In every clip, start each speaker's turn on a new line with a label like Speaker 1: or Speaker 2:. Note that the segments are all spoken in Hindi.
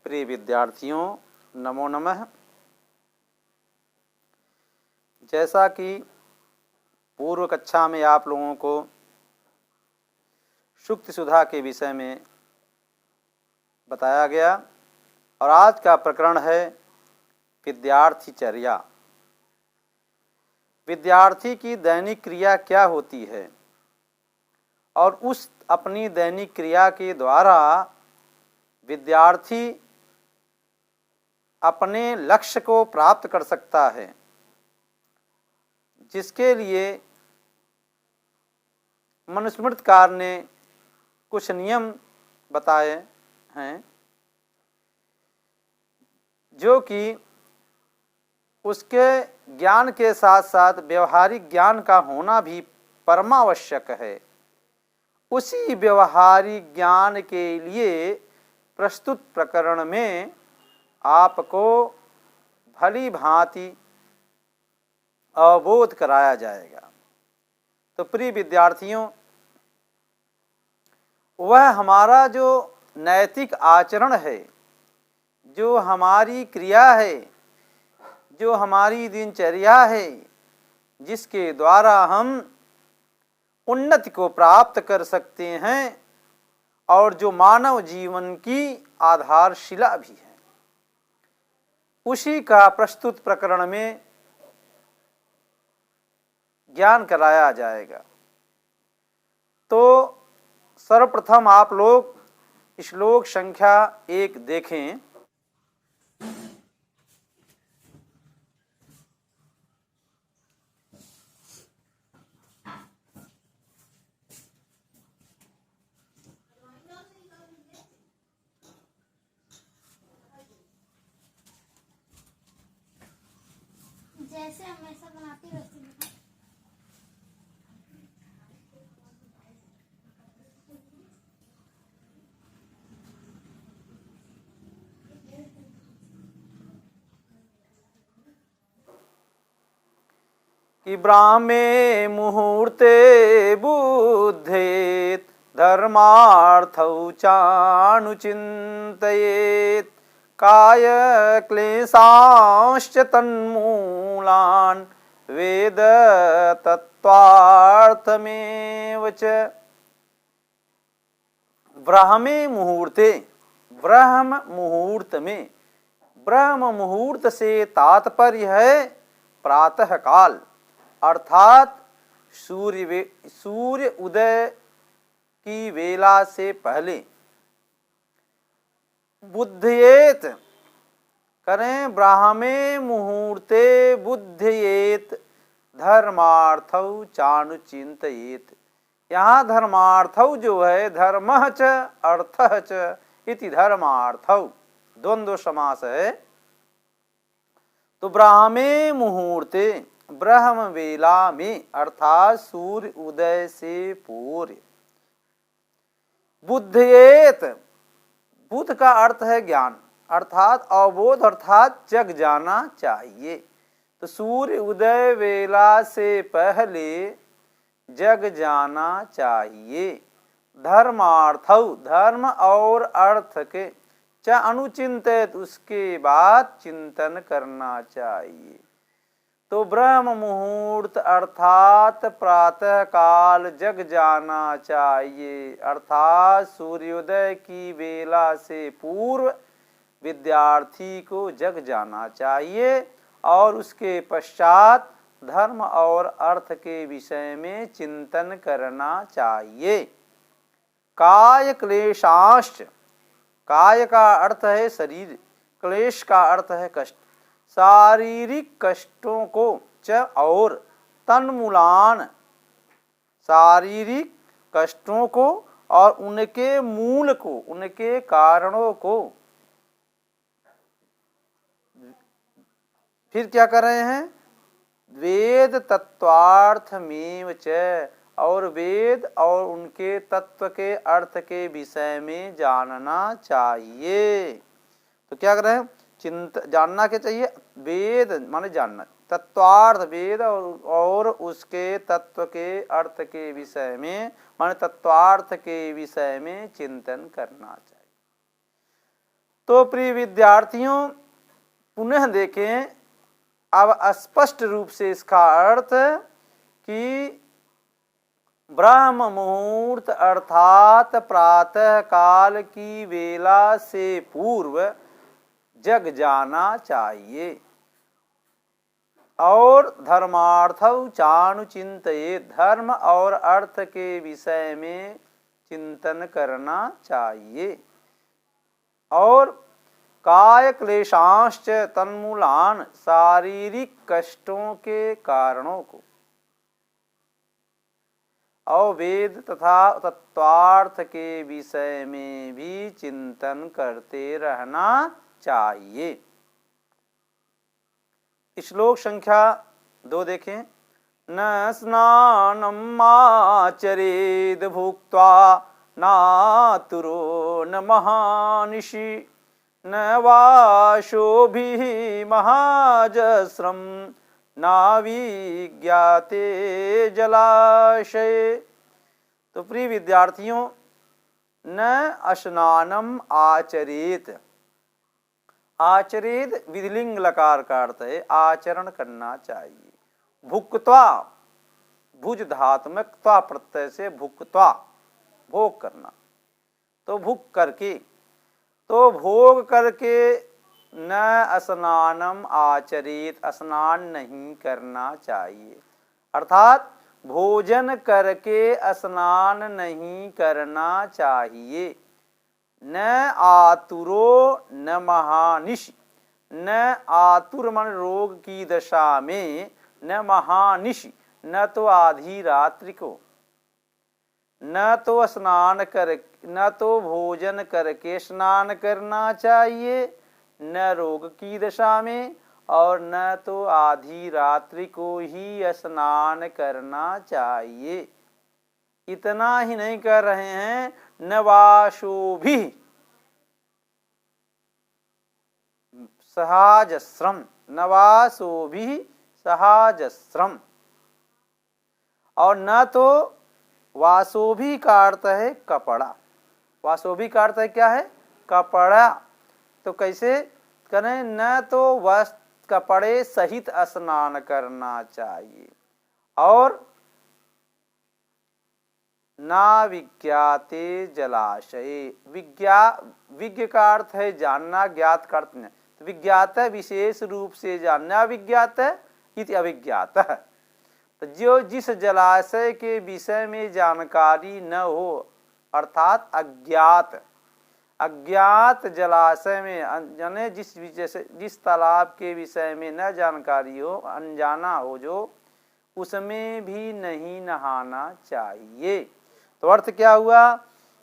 Speaker 1: प्रिय विद्यार्थियों, नमो नमः। जैसा कि पूर्व कक्षा में आप लोगों को सुक्ति सुधा के विषय में बताया गया और आज का प्रकरण है विद्यार्थीचर्या। विद्यार्थी की दैनिक क्रिया क्या होती है और उस अपनी दैनिक क्रिया के द्वारा विद्यार्थी अपने लक्ष्य को प्राप्त कर सकता है, जिसके लिए मनुस्मृतिकार ने कुछ नियम बताए हैं, जो कि उसके ज्ञान के साथ साथ व्यवहारिक ज्ञान का होना भी परमावश्यक है। उसी व्यवहारिक ज्ञान के लिए प्रस्तुत प्रकरण में आपको भली भांति अवबोध कराया जाएगा। तो प्रिय विद्यार्थियों, वह हमारा जो नैतिक आचरण है, जो हमारी क्रिया है, जो हमारी दिनचर्या है, जिसके द्वारा हम उन्नति को प्राप्त कर सकते हैं और जो मानव जीवन की आधारशिला भी है, उसी का प्रस्तुत प्रकरण में ज्ञान कराया जाएगा। तो सर्वप्रथम आप लोग श्लोक संख्या 1 देखें।
Speaker 2: जैसे हमेशा बनाती वैसे
Speaker 1: कि ब्राह्मे मुहूर्ते बुद्धेत धर्मार्थौ चानुचिन्तयेत् काय क्लेशांश्च तन्मूलान् वेद तत्त्वार्थमेव च। ब्राह्मे मुहूर्ते, ब्रह्म मुहूर्त में, ब्रह्म मुहूर्त से तात्पर्य है प्रातः काल, अर्थात सूर्य उदय की वेला से पहले। बुद्धयेत करें, ब्राह्मे मुहूर्ते बुद्धयेत धर्मार्थौ चानुचिन्तयेत। यहाँ धर्मार्थौ जो है, धर्मः च अर्थः च इति धर्मार्थौ द्वंद्व समास है। तो ब्राह्मे मुहूर्ते, ब्रह्म वेला में अर्थात सूर्य उदय से पूर्व। बुद्धयेत, बुद्ध का अर्थ है ज्ञान, अर्थात अवबोध, अर्थात जग जाना चाहिए। तो सूर्य उदय वेला से पहले जग जाना चाहिए। धर्मार्थौ, धर्म और अर्थ के, च अनुचिंतित, उसके बाद चिंतन करना चाहिए। तो ब्रह्म मुहूर्त अर्थात प्रातः काल जग जाना चाहिए, अर्थात सूर्योदय की वेला से पूर्व विद्यार्थी को जग जाना चाहिए और उसके पश्चात धर्म और अर्थ के विषय में चिंतन करना चाहिए। काय क्लेशांश्च, काय का अर्थ है शरीर, क्लेश का अर्थ है कष्ट, शारीरिक कष्टों को, च और तन्मूलान, शारीरिक कष्टों को और उनके मूल को, उनके कारणों को। फिर क्या कर रहे हैं? वेद तत्वार्थमेव च, और वेद और उनके तत्व के अर्थ के विषय में जानना चाहिए। तो क्या कर रहे हैं? जानना क्या चाहिए? वेद माने जानना, तत्वार्थ वेद और उसके तत्व के अर्थ के विषय में माने तत्वार्थ के विषय में चिंतन करना चाहिए। तो प्रिय विद्यार्थियों पुनः देखें, अब स्पष्ट रूप से इसका अर्थ कि ब्रह्म मुहूर्त अर्थात प्रातः काल की वेला से पूर्व जग जाना चाहिए और धर्मार्थौ चानुचिंतये, धर्म और अर्थ के विषय में चिंतन करना चाहिए और काय क्लेशांश्च तन्मूलान, शारीरिक कष्टों के कारणों को और वेद तथा तत्वार्थ के विषय में भी चिंतन करते रहना चाहिए। श्लोक संख्या 2 देखें। न स्नानम् आचरेद भुक्त्वा नातुरो न महानिशि न वाशोभिः महाजस्रं नाविज्ञाते जलाशये। तो प्रिय विद्यार्थियों, न स्नानम आचरेत, आचरेत विधिलिंग लकार का अर्थ है आचरण करना चाहिए। भुक्त्वा, भुज धात्मक त्वा प्रत्यय से भुक्त्वा, भोग करना, तो भुक करके, तो भोग करके न स्नानम आचरित, स्नान नहीं करना चाहिए, अर्थात भोजन करके स्नान नहीं करना चाहिए। न आतुरो न महानिशि, न आतुर मन रोग की दशा में, न महानिशि न तो आधी रात्रि को, न तो स्नान कर, न तो भोजन करके स्नान करना चाहिए, न रोग की दशा में, और न तो आधी रात्रि को ही स्नान करना चाहिए। इतना ही नहीं कर रहे हैं, नवाशोभि सहाजस्रम, नवासोभि सहाजस्रम, और न तो वासोभि का अर्थ है कपड़ा, वासोभि का अर्थ है क्या है, कपड़ा। तो कैसे करें, न तो वस्त्र कपड़े सहित स्नान करना चाहिए और ना विज्ञाते जलाशय, विज्ञ का अर्थ है जानना, ज्ञात का अर्थ नहीं, तो विज्ञात विशेष रूप से जानना, विज्ञात इति अविज्ञात। तो जो जिस जलाशय के विषय में जानकारी न हो, अर्थात अज्ञात, अज्ञात जलाशय में, यानी जिस तालाब के विषय में न जानकारी हो, अनजाना हो जो, उसमें भी नहीं नहाना चाहिए। तो अर्थ क्या हुआ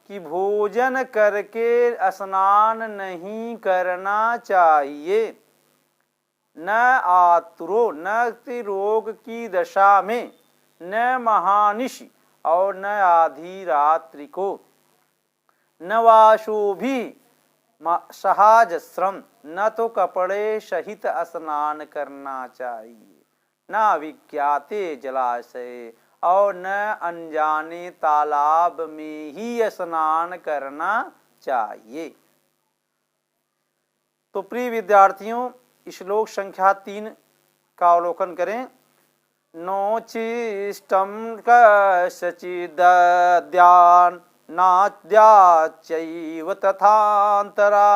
Speaker 1: कि भोजन करके स्नान नहीं करना चाहिए, न आतुरो, न रोग की दशा में, न महानिशि और न आधी रात्रि को, न वाशोभि सहाजस्रम, न तो कपड़े सहित स्नान करना चाहिए, न विज्ञाते जलाशय और न अनजाने तालाब में ही स्नान करना चाहिए। तो प्रिय विद्यार्थियों, श्लोक संख्या 3 का अवलोकन करें। नोचिष्टम कश्चिदद्यान् नाद्याच्चैव तथान्तरा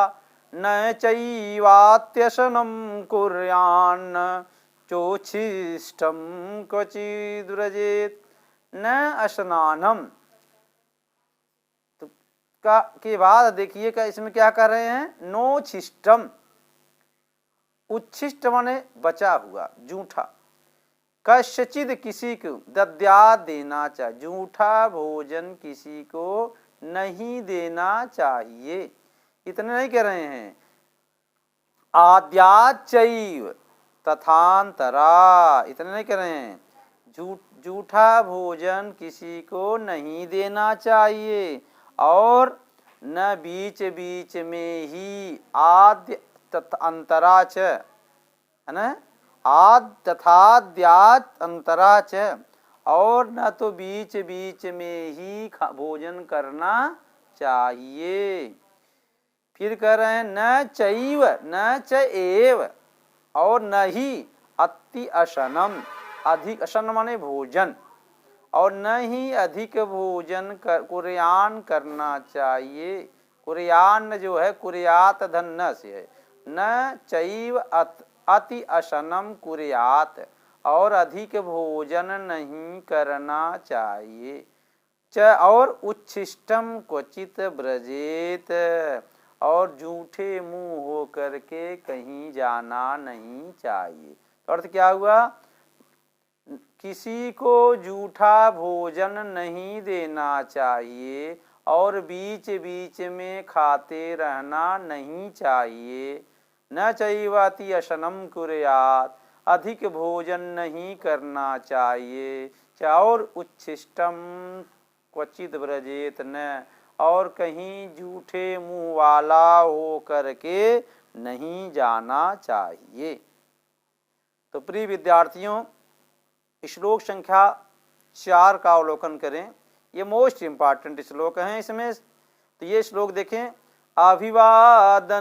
Speaker 1: न चैवात्यशनं कुर्यान्न चोच्छिष्टं क्वचिद्व्रजेत् न स्नानम। तो के बाद देखिए का इसमें क्या कर रहे हैं, नोच्छिष्टम, उच्छिष्ट माने बचा हुआ, जूठा, कश्चिद किसी को, दद्या देना चाहिए, जूठा भोजन किसी को नहीं देना चाहिए। इतने नहीं कह रहे हैं, आद्याचैव तथांतरा, इतने नहीं कह रहे हैं, जूठा भोजन किसी को नहीं देना चाहिए और न बीच बीच में ही, आद्य तथा है ना, आद तथाद्यात अंतराच, और न तो बीच बीच में ही भोजन करना चाहिए। फिर कह रहे हैं न चैव न च एव और न ही अति अशनम, अधिक अशन माने भोजन, और न ही अधिक भोजन कुर्यान करना चाहिए। कुर्यान जो है कुर्यात धन्न से है, न चैव अति अशनम कुर्यात, और अधिक भोजन नहीं करना चाहिए। और उच्छिष्टम क्वचित ब्रजेत, और झूठे मुंह हो करके कहीं जाना नहीं चाहिए। तो अर्थ क्या हुआ, किसी को झूठा भोजन नहीं देना चाहिए और बीच बीच में खाते रहना नहीं चाहिए। न चैवाति अशनम कुर्यात, अधिक भोजन नहीं करना चाहिए। और उच्छिष्टम क्वचित व्रजेत न, और कहीं झूठे मुंह वाला हो करके नहीं जाना चाहिए। तो प्रिय विद्यार्थियों, श्लोक संख्या 4 का अवलोकन करें। ये मोस्ट इम्पॉर्टेंट श्लोक हैं इसमें। तो ये श्लोक देखें, अभिवादनशीलस्य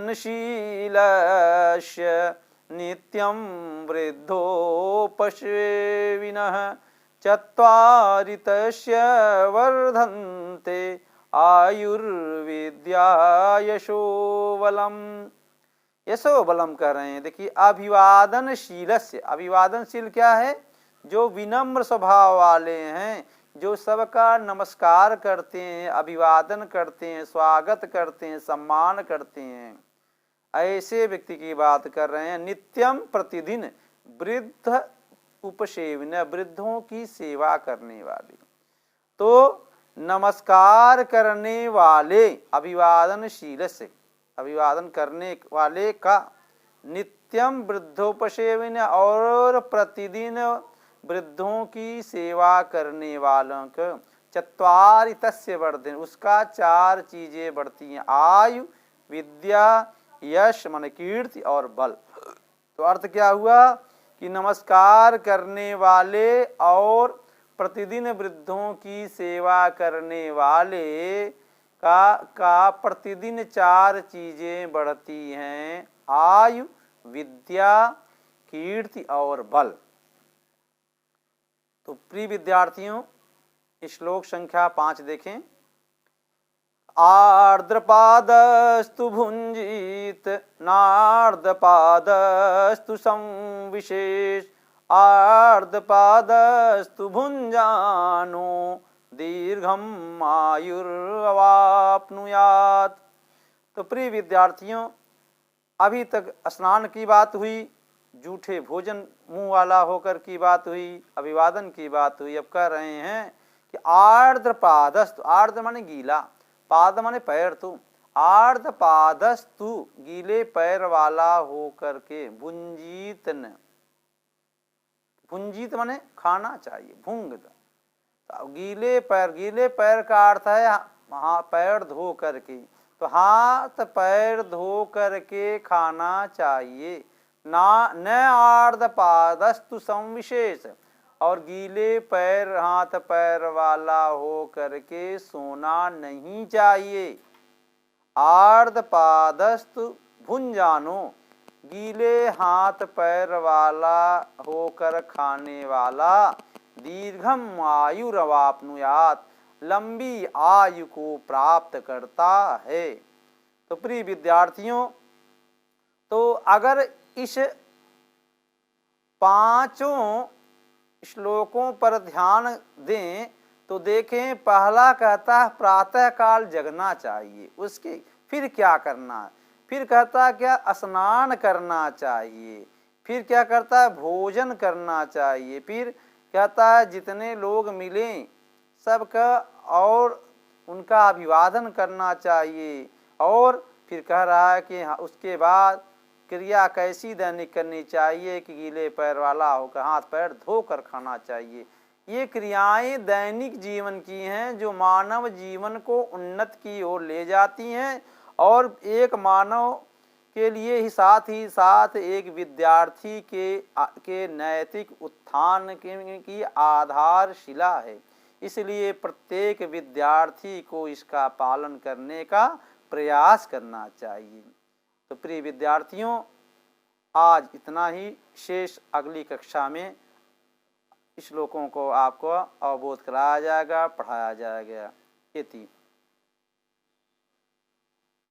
Speaker 1: नित्यं वृद्धोपसेविनः चत्वारि तस्य वर्धन्ते आयुर्विद्या यशोबलम। यशोबलम कह रहे हैं। देखिए अभिवादनशीलस्य, अभिवादनशील क्या है, जो विनम्र स्वभाव वाले हैं, जो सबका नमस्कार करते हैं, अभिवादन करते हैं, स्वागत करते हैं, सम्मान करते हैं, ऐसे व्यक्ति की बात कर रहे हैं। नित्यम प्रतिदिन वृद्ध उपसेविन, वृद्धों की सेवा करने वाले। तो नमस्कार करने वाले, अभिवादनशील से, अभिवादन करने वाले का, नित्यम वृद्धोपसेविन, और प्रतिदिन वृद्धों की सेवा करने वालों को, चत्वारि तस्य वर्धन, उसका 4 चीजें बढ़ती हैं, आयु, विद्या, यश माने कीर्ति और बल। तो अर्थ क्या हुआ कि नमस्कार करने वाले और प्रतिदिन वृद्धों की सेवा करने वाले का प्रतिदिन 4 चीजें बढ़ती हैं, आयु, विद्या, कीर्ति और बल। तो प्रिय विद्यार्थियों, श्लोक संख्या 5 देखें। आर्द्रपादस्तु भुंजीत नार्द्रपादस्तु संविशेष, आर्द्रपादस्तु भुंजानो दीर्घम आयुर्वाप्नुयात्। तो प्रिय विद्यार्थियों, अभी तक स्नान की बात हुई, झूठे भोजन मुंह वाला होकर की बात हुई, अभिवादन की बात हुई। अब कह रहे हैं कि आर्द्रपादस्तु, आर्द्र माने गीला, पाद माने पैर, तो आर्द्रपादस्तु गीले पैर वाला हो करके, भुंजीत न, भुंजीत माने खाना चाहिए, भुंग, तो गीले पैर का अर्थ है पैर धो करके, तो हाथ पैर धो करके खाना चाहिए। न आर्द्रपादस्तु संविशेष, और गीले पैर, हाथ पैर वाला हो करके सोना नहीं चाहिए। आर्द्रपादस्तु भुंजानो, गीले हाथ पैर वाला होकर खाने वाला, दीर्घम आयुरवाप्नुयात्, लंबी आयु को प्राप्त करता है। तो प्रिय विद्यार्थियों, तो अगर इस 5 श्लोकों पर ध्यान दें तो देखें, पहला कहता है प्रातः काल जगना चाहिए, उसके फिर क्या करना है, फिर कहता है क्या स्नान करना चाहिए, फिर क्या करता है भोजन करना चाहिए, फिर कहता है जितने लोग मिलें सबका और उनका अभिवादन करना चाहिए, और फिर कह रहा है कि उसके बाद क्रिया कैसी दैनिक करनी चाहिए कि गीले पैर वाला होकर हाथ पैर धोकर खाना चाहिए। ये क्रियाएं दैनिक जीवन की हैं जो मानव जीवन को उन्नत की ओर ले जाती हैं, और एक मानव के लिए ही साथ एक विद्यार्थी के नैतिक उत्थान की आधारशिला है। इसलिए प्रत्येक विद्यार्थी को इसका पालन करने का प्रयास करना चाहिए। तो प्रिय विद्यार्थियों, आज इतना ही। शेष अगली कक्षा में श्लोकों को आपको अवबोध कराया जाएगा, पढ़ाया जाएगा। इति।